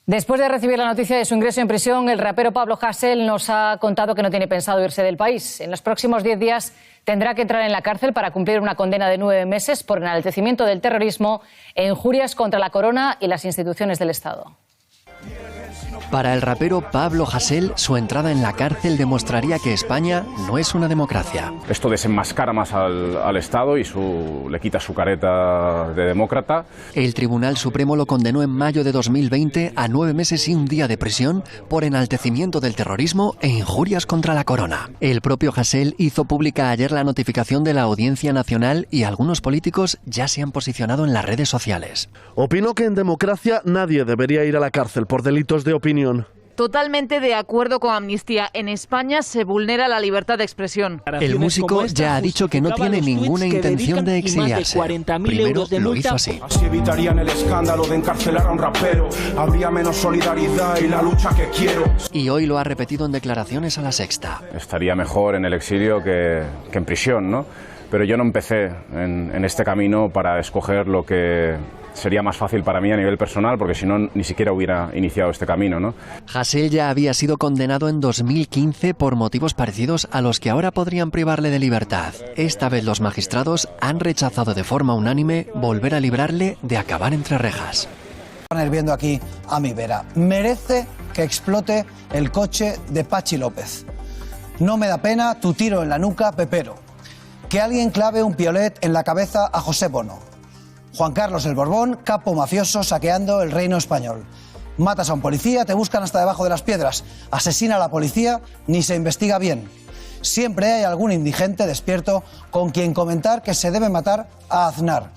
Después de recibir la noticia de su ingreso en prisión, el rapero Pablo Hasél nos ha contado que no tiene pensado irse del país. En los próximos 10 días tendrá que entrar en la cárcel para cumplir una condena de 9 meses por enaltecimiento del terrorismo e injurias contra la corona y las instituciones del Estado. Para el rapero Pablo Hasél, su entrada en la cárcel demostraría que España no es una democracia. Esto desenmascara más al Estado y le quita su careta de demócrata. El Tribunal Supremo lo condenó en mayo de 2020 a 9 meses y un día de prisión por enaltecimiento del terrorismo e injurias contra la corona. El propio Hasél hizo pública ayer la notificación de la Audiencia Nacional y algunos políticos ya se han posicionado en las redes sociales. Opino que en democracia nadie debería ir a la cárcel por delitos de opinión. Totalmente de acuerdo con Amnistía. En España se vulnera la libertad de expresión. El músico ya ha dicho que no tiene ninguna intención de exiliarse. Primero lo hizo así. Así evitarían el escándalo de encarcelar a un rapero. Habría menos solidaridad y la lucha que quiero. Y hoy lo ha repetido en declaraciones a La Sexta. Estaría mejor en el exilio que en prisión, ¿no? Pero yo no empecé en este camino para escoger lo que sería más fácil para mí a nivel personal, porque si no, ni siquiera hubiera iniciado este camino, ¿no? Hasél ya había sido condenado en 2015 por motivos parecidos a los que ahora podrían privarle de libertad. Esta vez los magistrados han rechazado de forma unánime volver a librarle de acabar entre rejas. Están viendo aquí a mi vera. Merece que explote el coche de Pachi López. No me da pena tu tiro en la nuca, Pepero. Que alguien clave un piolet en la cabeza a José Bono. Juan Carlos el Borbón, capo mafioso saqueando el reino español. Matas a un policía, te buscan hasta debajo de las piedras. Asesina a la policía, ni se investiga bien. Siempre hay algún indigente despierto con quien comentar que se debe matar a Aznar.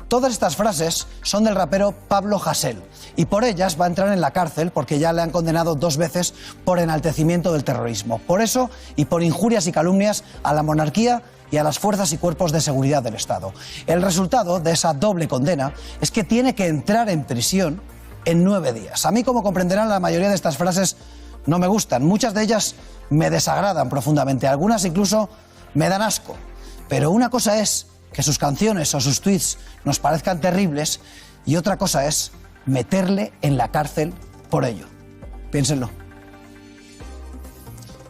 Todas estas frases son del rapero Pablo Hasél y por ellas va a entrar en la cárcel porque ya le han condenado 2 veces por enaltecimiento del terrorismo. Por eso y por injurias y calumnias a la monarquía y a las fuerzas y cuerpos de seguridad del Estado. El resultado de esa doble condena es que tiene que entrar en prisión en 9 días. A mí, como comprenderán, la mayoría de estas frases no me gustan. Muchas de ellas me desagradan profundamente. Algunas incluso me dan asco. Pero una cosa es que sus canciones o sus tweets nos parezcan terribles y otra cosa es meterle en la cárcel por ello. Piénsenlo.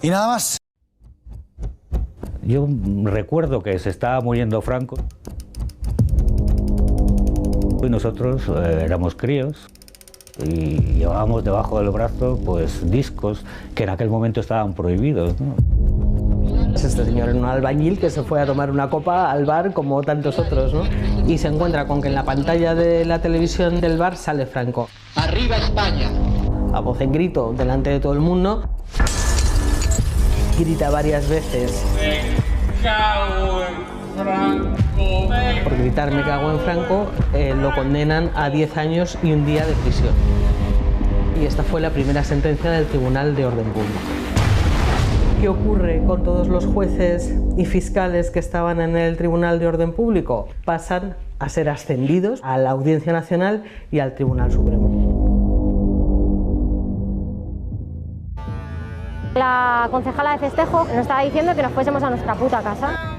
Y nada más. Yo recuerdo que se estaba muriendo Franco y nosotros éramos críos y llevábamos debajo del brazo pues discos que en aquel momento estaban prohibidos, ¿no? Este señor era un albañil que se fue a tomar una copa al bar como tantos otros, ¿no? Y se encuentra con que en la pantalla de la televisión del bar sale Franco. ¡Arriba España! A voz en grito delante de todo el mundo. Grita varias veces. ¡Me cago en Franco! Por gritar "me cago en Franco", lo condenan a 10 años y un día de prisión. Y esta fue la primera sentencia del Tribunal de Orden Público. ¿Qué ocurre con todos los jueces y fiscales que estaban en el Tribunal de Orden Público? Pasan a ser ascendidos a la Audiencia Nacional y al Tribunal Supremo. La concejala de festejo nos estaba diciendo que nos fuésemos a nuestra puta casa.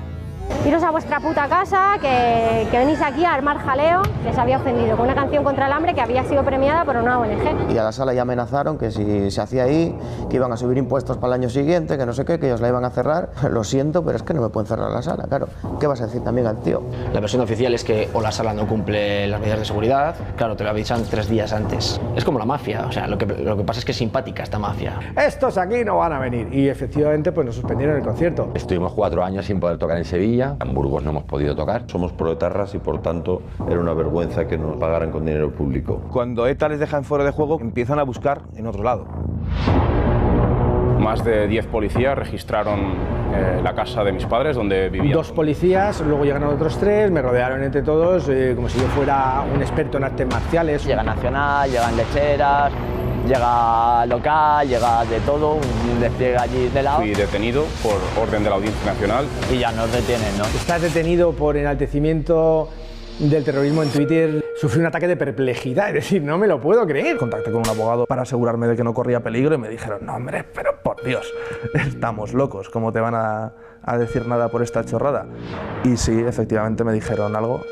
Iros a vuestra puta casa, que venís aquí a armar jaleo, que se había ofendido con una canción contra el hambre que había sido premiada por una ONG. Y a la sala ya amenazaron que si se hacía ahí, que iban a subir impuestos para el año siguiente, que no sé qué, que ellos la iban a cerrar. Lo siento, pero es que no me pueden cerrar la sala, claro. ¿Qué vas a decir también al tío? La versión oficial es que o la sala no cumple las medidas de seguridad, claro, te lo avisan 3 días antes. Es como la mafia, o sea, lo que pasa es que es simpática esta mafia. Estos aquí no van a venir y efectivamente pues nos suspendieron el concierto. Estuvimos 4 años sin poder tocar en Sevilla, en Burgos no hemos podido tocar. Somos proetarras y por tanto era una vergüenza que nos pagaran con dinero público. Cuando ETA les deja en fuera de juego, empiezan a buscar en otro lado. Más de 10 policías registraron la casa de mis padres donde vivían. 2 policías, luego llegaron otros 3, me rodearon entre todos como si yo fuera un experto en artes marciales. Llega Nacional, llegan lecheras, llega local, llega de todo, un despliegue allí de lado. Fui detenido por orden de la Audiencia Nacional. Y ya nos detienen, ¿no? Estás detenido por enaltecimiento del terrorismo en Twitter. Sufrí un ataque de perplejidad, es decir, no me lo puedo creer. Contacté con un abogado para asegurarme de que no corría peligro y me dijeron, no hombre, pero por Dios, estamos locos, ¿cómo te van a decir nada por esta chorrada? Y sí, efectivamente me dijeron algo.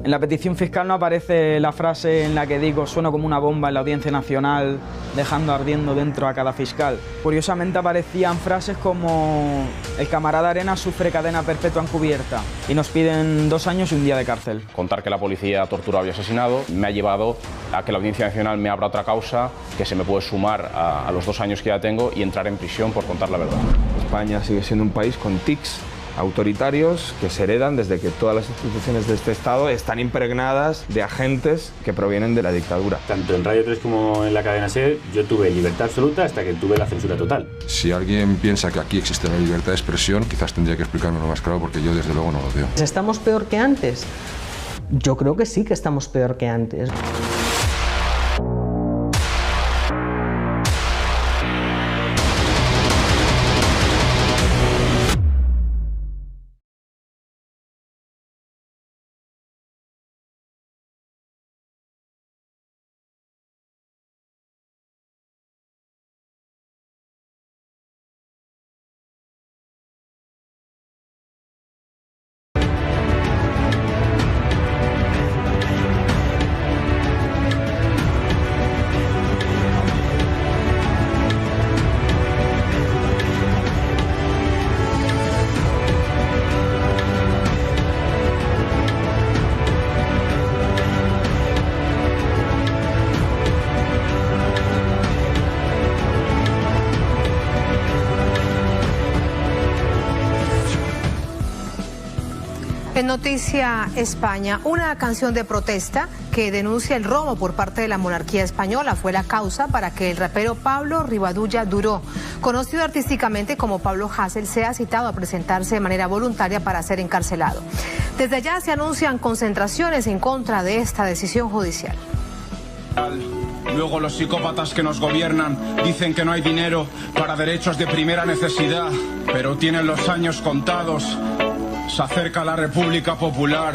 En la petición fiscal no aparece la frase en la que digo sueno como una bomba en la Audiencia Nacional, dejando ardiendo dentro a cada fiscal. Curiosamente aparecían frases como el camarada Arenas sufre cadena perpetua encubierta y nos piden 2 años y 1 día de cárcel. Contar que la policía ha torturado y asesinado me ha llevado a que la Audiencia Nacional me abra otra causa que se me puede sumar a los 2 años que ya tengo y entrar en prisión por contar la verdad. España sigue siendo un país con tics autoritarios que se heredan desde que todas las instituciones de este Estado están impregnadas de agentes que provienen de la dictadura. Tanto en Radio 3 como en la cadena SER yo tuve libertad absoluta hasta que tuve la censura total. Si alguien piensa que aquí existe la libertad de expresión, quizás tendría que explicármelo más claro porque yo desde luego no lo veo. ¿Estamos peor que antes? Yo creo que sí que estamos peor que antes. En Noticia España, una canción de protesta que denuncia el robo por parte de la monarquía española fue la causa para que el rapero Pablo Rivadulla Duró, conocido artísticamente como Pablo Hasél, sea citado a presentarse de manera voluntaria para ser encarcelado. Desde allá se anuncian concentraciones en contra de esta decisión judicial. Luego los psicópatas que nos gobiernan dicen que no hay dinero para derechos de primera necesidad, pero tienen los años contados. Se acerca la República Popular.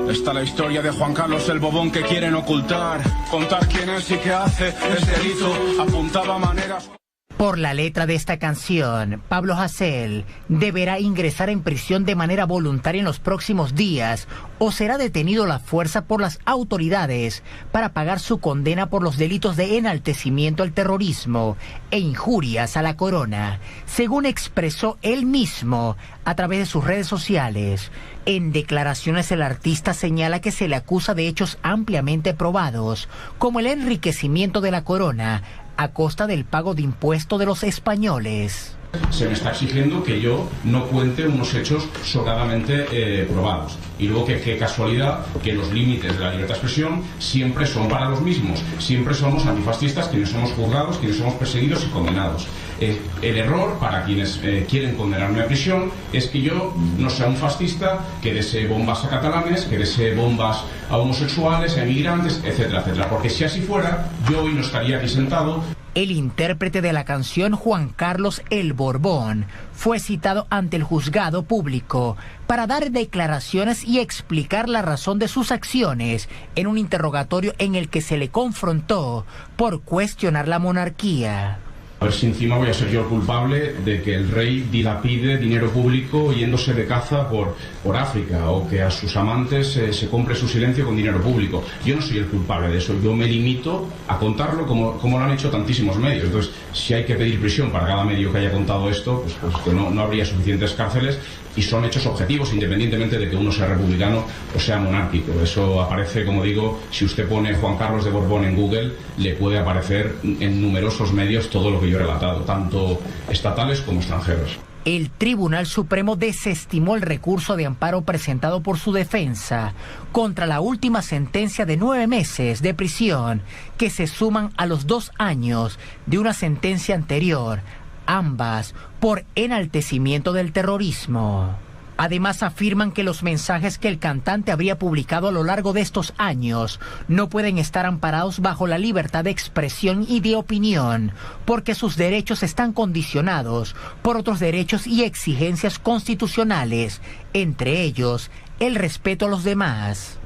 Está la historia de Juan Carlos el Bobón que quieren ocultar. Contar quién es y qué hace es delito. Apuntaba maneras. Por la letra de esta canción, Pablo Hasél deberá ingresar en prisión de manera voluntaria en los próximos días o será detenido a la fuerza por las autoridades para pagar su condena por los delitos de enaltecimiento al terrorismo e injurias a la corona, según expresó él mismo a través de sus redes sociales. En declaraciones el artista señala que se le acusa de hechos ampliamente probados, como el enriquecimiento de la corona a costa del pago de impuestos de los españoles. Se me está exigiendo que yo no cuente unos hechos sobradamente probados. Y luego que qué casualidad que los límites de la libertad de expresión siempre son para los mismos. Siempre somos antifascistas quienes somos juzgados, quienes somos perseguidos y condenados. El error para quienes quieren condenarme a prisión es que yo no sea un fascista que desee bombas a catalanes, que desee bombas a homosexuales, a inmigrantes, etcétera, etcétera. Porque si así fuera, yo hoy no estaría aquí sentado. El intérprete de la canción, Juan Carlos el Borbón, fue citado ante el juzgado público para dar declaraciones y explicar la razón de sus acciones en un interrogatorio en el que se le confrontó por cuestionar la monarquía. A ver si encima voy a ser yo el culpable de que el rey dilapide dinero público yéndose de caza por África, o que a sus amantes se compre su silencio con dinero público. Yo no soy el culpable de eso, yo me limito a contarlo como lo han hecho tantísimos medios. Entonces, si hay que pedir prisión para cada medio que haya contado esto, pues que no habría suficientes cárceles, y son hechos objetivos independientemente de que uno sea republicano o sea monárquico. Eso aparece, como digo, si usted pone Juan Carlos de Borbón en Google, le puede aparecer en numerosos medios todo lo que yo he relatado, tanto estatales como extranjeros. El Tribunal Supremo desestimó el recurso de amparo presentado por su defensa contra la última sentencia de 9 meses de prisión, que se suman a los 2 años de una sentencia anterior, ambas por enaltecimiento del terrorismo. Además, afirman que los mensajes que el cantante habría publicado a lo largo de estos años no pueden estar amparados bajo la libertad de expresión y de opinión, porque sus derechos están condicionados por otros derechos y exigencias constitucionales, entre ellos el respeto a los demás.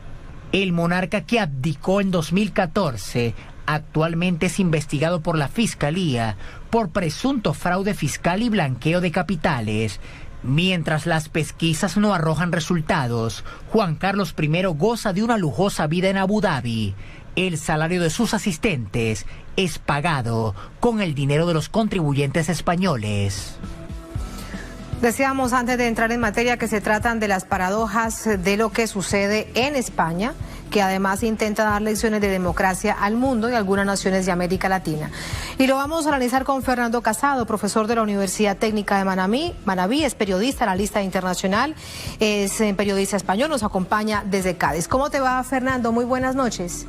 El monarca, que abdicó en 2014, actualmente es investigado por la Fiscalía por presunto fraude fiscal y blanqueo de capitales. Mientras las pesquisas no arrojan resultados, Juan Carlos I goza de una lujosa vida en Abu Dhabi. El salario de sus asistentes es pagado con el dinero de los contribuyentes españoles. Decíamos antes de entrar en materia que se tratan de las paradojas de lo que sucede en España, que además intenta dar lecciones de democracia al mundo y a algunas naciones de América Latina. Y lo vamos a analizar con Fernando Casado, profesor de la Universidad Técnica de Manabí, es periodista, analista internacional, es periodista español, nos acompaña desde Cádiz. ¿Cómo te va, Fernando? Muy buenas noches.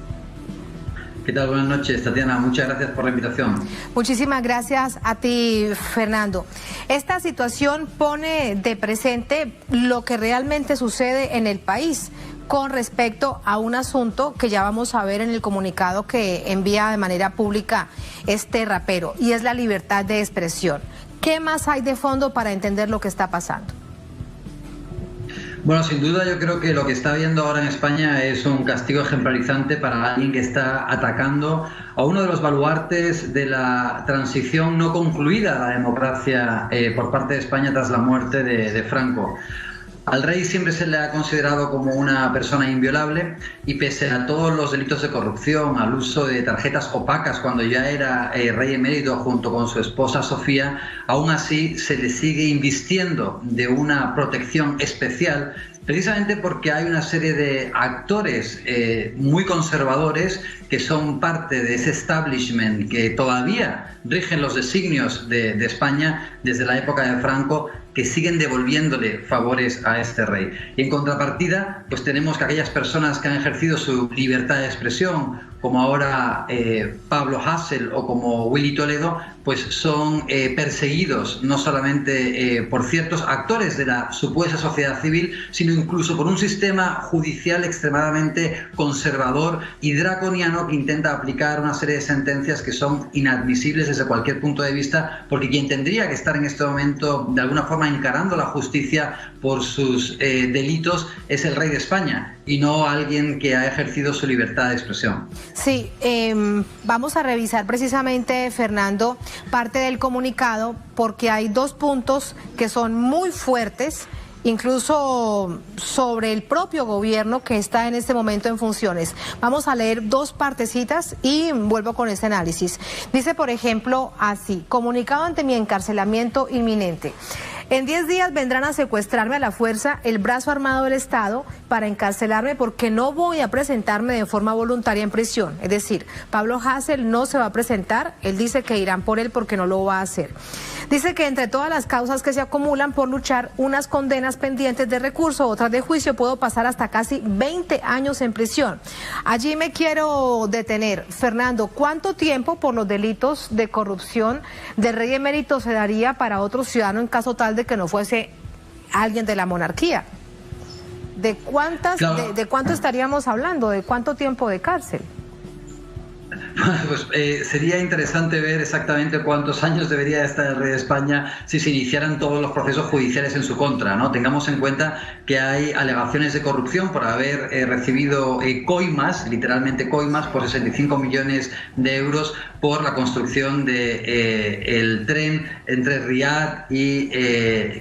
¿Qué tal? Buenas noches, Tatiana. Muchas gracias por la invitación. Muchísimas gracias a ti, Fernando. Esta situación pone de presente lo que realmente sucede en el país con respecto a un asunto que ya vamos a ver en el comunicado que envía de manera pública este rapero, y es la libertad de expresión. ¿Qué más hay de fondo para entender lo que está pasando? Bueno, sin duda yo creo que lo que está viendo ahora en España es un castigo ejemplarizante para alguien que está atacando a uno de los baluartes de la transición no concluida a la democracia por parte de España tras la muerte de Franco. Al rey siempre se le ha considerado como una persona inviolable y pese a todos los delitos de corrupción, al uso de tarjetas opacas cuando ya era rey emérito junto con su esposa Sofía, aún así se le sigue invistiendo de una protección especial, precisamente porque hay una serie de actores muy conservadores que son parte de ese establishment que todavía rigen los designios de España desde la época de Franco, que siguen devolviéndole favores a este rey. Y en contrapartida, pues tenemos que aquellas personas que han ejercido su libertad de expresión, como ahora Pablo Hasél o como Willy Toledo, pues son perseguidos no solamente por ciertos actores de la supuesta sociedad civil, sino incluso por un sistema judicial extremadamente conservador y draconiano que intenta aplicar una serie de sentencias que son inadmisibles desde cualquier punto de vista, porque quien tendría que estar en este momento de alguna forma encarando la justicia por sus delitos es el rey de España y no alguien que ha ejercido su libertad de expresión. Sí, vamos a revisar precisamente, Fernando, parte del comunicado, porque hay dos puntos que son muy fuertes, incluso sobre el propio gobierno que está en este momento en funciones. Vamos a leer dos partecitas y vuelvo con este análisis. Dice, por ejemplo, así: comunicado ante mi encarcelamiento inminente. En 10 días vendrán a secuestrarme a la fuerza el brazo armado del Estado para encarcelarme porque no voy a presentarme de forma voluntaria en prisión. Es decir, Pablo Hasél no se va a presentar, él dice que irán por él porque no lo va a hacer. Dice que entre todas las causas que se acumulan por luchar, unas condenas pendientes de recurso, otras de juicio, puedo pasar hasta casi 20 años en prisión. Allí me quiero detener. Fernando, ¿cuánto tiempo por los delitos de corrupción del rey emérito se daría para otro ciudadano en caso tal de que no fuese alguien de la monarquía? ¿De cuánto estaríamos hablando? ¿De cuánto tiempo de cárcel? Pues sería interesante ver exactamente cuántos años debería estar el rey de España si se iniciaran todos los procesos judiciales en su contra, ¿no? Tengamos en cuenta que hay alegaciones de corrupción por haber recibido coimas, literalmente coimas, por 65 millones de euros por la construcción del tren entre Riad y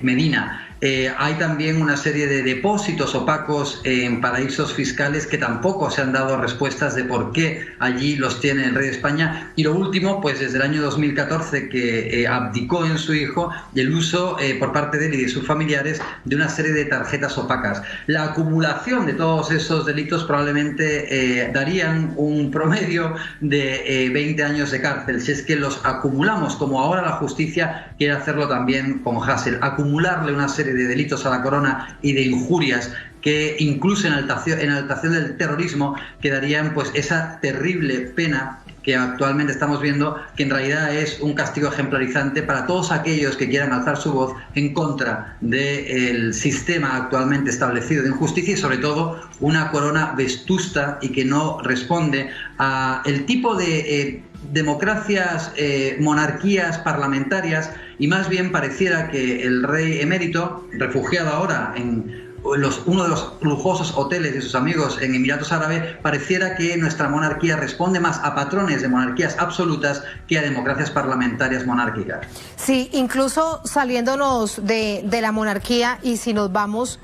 Medina. Hay también una serie de depósitos opacos en paraísos fiscales que tampoco se han dado respuestas de por qué allí los tiene el rey de España. Y lo último, pues desde el año 2014 que abdicó en su hijo el uso por parte de él y de sus familiares de una serie de tarjetas opacas. La acumulación de todos esos delitos probablemente darían un promedio de 20 años de cárcel, si es que los acumulamos, como ahora la justicia quiere hacerlo también con Hasél, acumularle una serie de delitos a la corona y de injurias que incluso en exaltación del terrorismo quedarían pues esa terrible pena que actualmente estamos viendo, que en realidad es un castigo ejemplarizante para todos aquellos que quieran alzar su voz en contra del sistema actualmente establecido de injusticia y sobre todo una corona vetusta y que no responde a el tipo de democracias, monarquías parlamentarias, y más bien pareciera que el rey emérito, refugiado ahora en uno de los lujosos hoteles de sus amigos en Emiratos Árabes, pareciera que nuestra monarquía responde más a patrones de monarquías absolutas que a democracias parlamentarias monárquicas. Sí, incluso saliéndonos de la monarquía y si nos vamos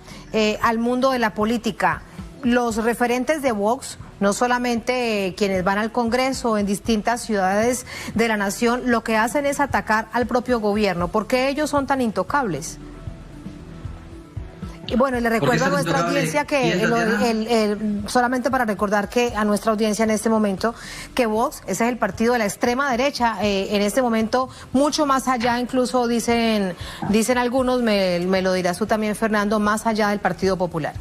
al mundo de la política, los referentes de Vox, no solamente quienes van al Congreso en distintas ciudades de la nación, lo que hacen es atacar al propio gobierno. ¿Por qué ellos son tan intocables? Y bueno, le recuerdo a nuestra audiencia que, solamente para recordar que a nuestra audiencia en este momento, que Vox, ese es el partido de la extrema derecha, en este momento mucho más allá, incluso dicen algunos, me lo dirás tú también, Fernando, más allá del Partido Popular.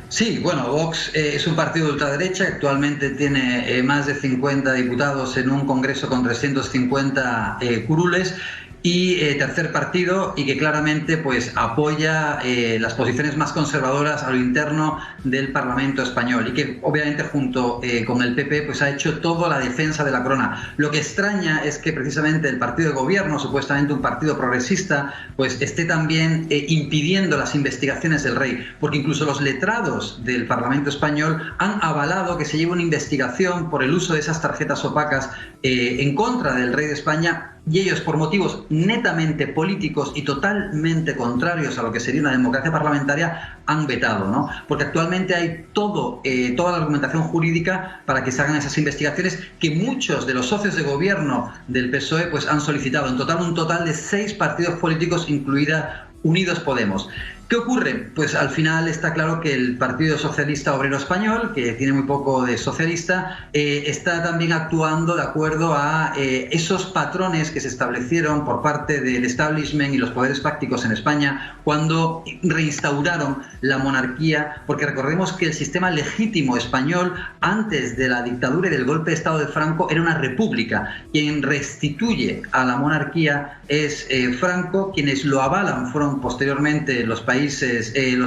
Sí, bueno, Vox es un partido de ultraderecha, actualmente tiene más de 50 diputados en un congreso con 350 curules. Y tercer partido, y que claramente pues apoya las posiciones más conservadoras a lo interno del Parlamento español, y que obviamente junto con el PP pues ha hecho toda la defensa de la corona. Lo que extraña es que precisamente el partido de gobierno, supuestamente un partido progresista, pues esté también impidiendo las investigaciones del rey, porque incluso los letrados del Parlamento español han avalado que se lleve una investigación por el uso de esas tarjetas opacas en contra del rey de España, y ellos, por motivos netamente políticos y totalmente contrarios a lo que sería una democracia parlamentaria, han vetado, ¿no? Porque actualmente hay toda la argumentación jurídica para que se hagan esas investigaciones que muchos de los socios de gobierno del PSOE pues han solicitado. En total, un total de 6 partidos políticos, incluida Unidos Podemos. ¿Qué ocurre? Pues al final está claro que el Partido Socialista Obrero Español, que tiene muy poco de socialista, está también actuando de acuerdo a esos patrones que se establecieron por parte del establishment y los poderes fácticos en España cuando reinstauraron la monarquía, porque recordemos que el sistema legítimo español antes de la dictadura y del golpe de Estado de Franco era una república. Quien restituye a la monarquía es Franco, quienes lo avalan fueron posteriormente los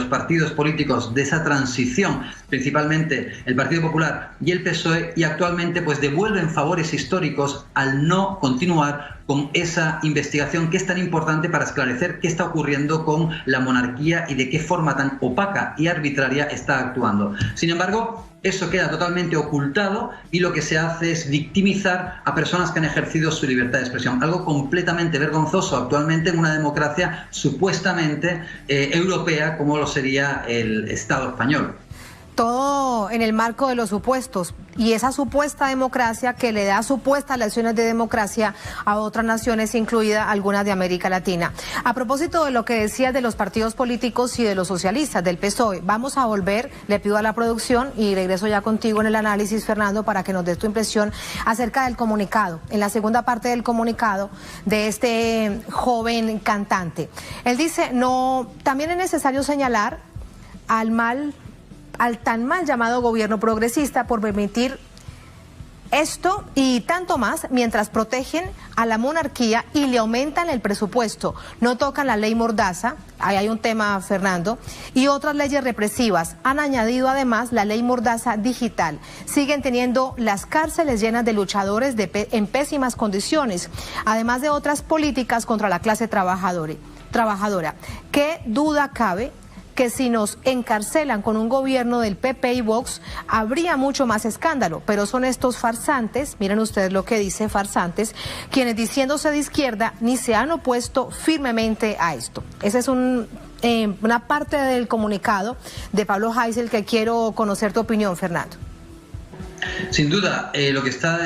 partidos políticos de esa transición, principalmente el Partido Popular y el PSOE, y actualmente pues devuelven favores históricos al no continuar con esa investigación que es tan importante para esclarecer qué está ocurriendo con la monarquía y de qué forma tan opaca y arbitraria está actuando. Sin embargo, eso queda totalmente ocultado y lo que se hace es victimizar a personas que han ejercido su libertad de expresión. Algo completamente vergonzoso actualmente en una democracia supuestamente europea como lo sería el Estado español. Todo en el marco de los supuestos y esa supuesta democracia que le da supuestas lecciones de democracia a otras naciones, incluida algunas de América Latina. A propósito de lo que decías de los partidos políticos y de los socialistas, del PSOE, vamos a volver, le pido a la producción y regreso ya contigo en el análisis, Fernando, para que nos des tu impresión acerca del comunicado, en la segunda parte del comunicado de este joven cantante. Él dice, no, también es necesario señalar al tan mal llamado gobierno progresista por permitir esto y tanto más mientras protegen a la monarquía y le aumentan el presupuesto. No tocan la ley Mordaza, ahí hay un tema, Fernando, y otras leyes represivas. Han añadido además la ley Mordaza digital. Siguen teniendo las cárceles llenas de luchadores en pésimas condiciones, además de otras políticas contra la clase trabajadora. ¿Qué duda cabe que si nos encarcelan con un gobierno del PP y Vox, habría mucho más escándalo? Pero son estos farsantes, miren ustedes lo que dice, farsantes, quienes diciéndose de izquierda ni se han opuesto firmemente a esto. Esa es una parte del comunicado de Pablo Hasél que quiero conocer tu opinión, Fernando. Sin duda, lo que está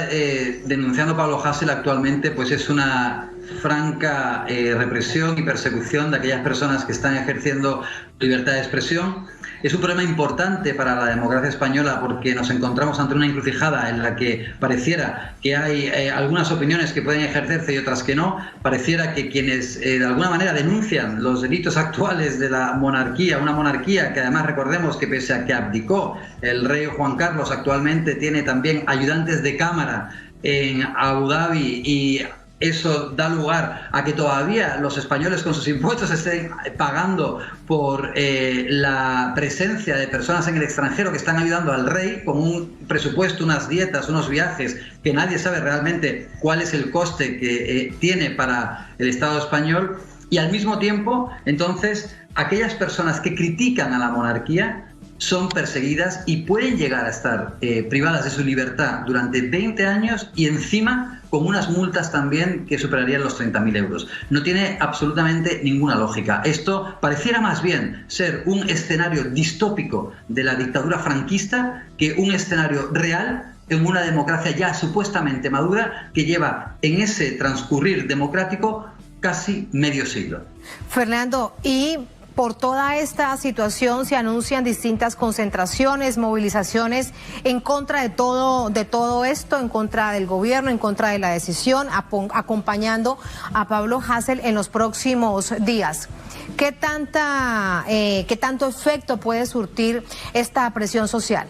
denunciando Pablo Hasél actualmente pues es una franca represión y persecución de aquellas personas que están ejerciendo libertad de expresión. Es un problema importante para la democracia española porque nos encontramos ante una encrucijada en la que pareciera que hay algunas opiniones que pueden ejercerse y otras que no. Pareciera que quienes de alguna manera denuncian los delitos actuales de la monarquía, una monarquía que además recordemos que pese a que abdicó el rey Juan Carlos, actualmente tiene también ayudantes de cámara en Abu Dhabi, y eso da lugar a que todavía los españoles con sus impuestos estén pagando por la presencia de personas en el extranjero que están ayudando al rey con un presupuesto, unas dietas, unos viajes que nadie sabe realmente cuál es el coste que tiene para el Estado español. Y al mismo tiempo, entonces, aquellas personas que critican a la monarquía son perseguidas y pueden llegar a estar privadas de su libertad durante 20 años y encima con unas multas también que superarían los 30.000 euros. No tiene absolutamente ninguna lógica. Esto pareciera más bien ser un escenario distópico de la dictadura franquista que un escenario real en una democracia ya supuestamente madura que lleva en ese transcurrir democrático casi medio siglo. Fernando, y por toda esta situación se anuncian distintas concentraciones, movilizaciones en contra de todo esto, en contra del gobierno, en contra de la decisión, acompañando a Pablo Hasél en los próximos días. ¿Qué tanto efecto puede surtir esta presión social?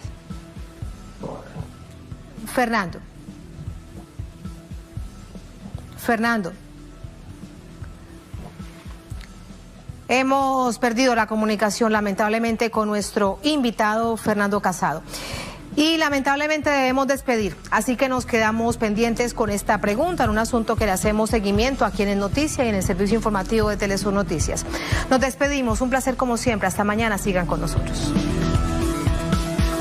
Fernando. Hemos perdido la comunicación lamentablemente con nuestro invitado Fernando Casado. Y lamentablemente debemos despedir, así que nos quedamos pendientes con esta pregunta en un asunto que le hacemos seguimiento aquí en El Noticia y en el servicio informativo de Telesur Noticias. Nos despedimos, un placer como siempre, hasta mañana, sigan con nosotros.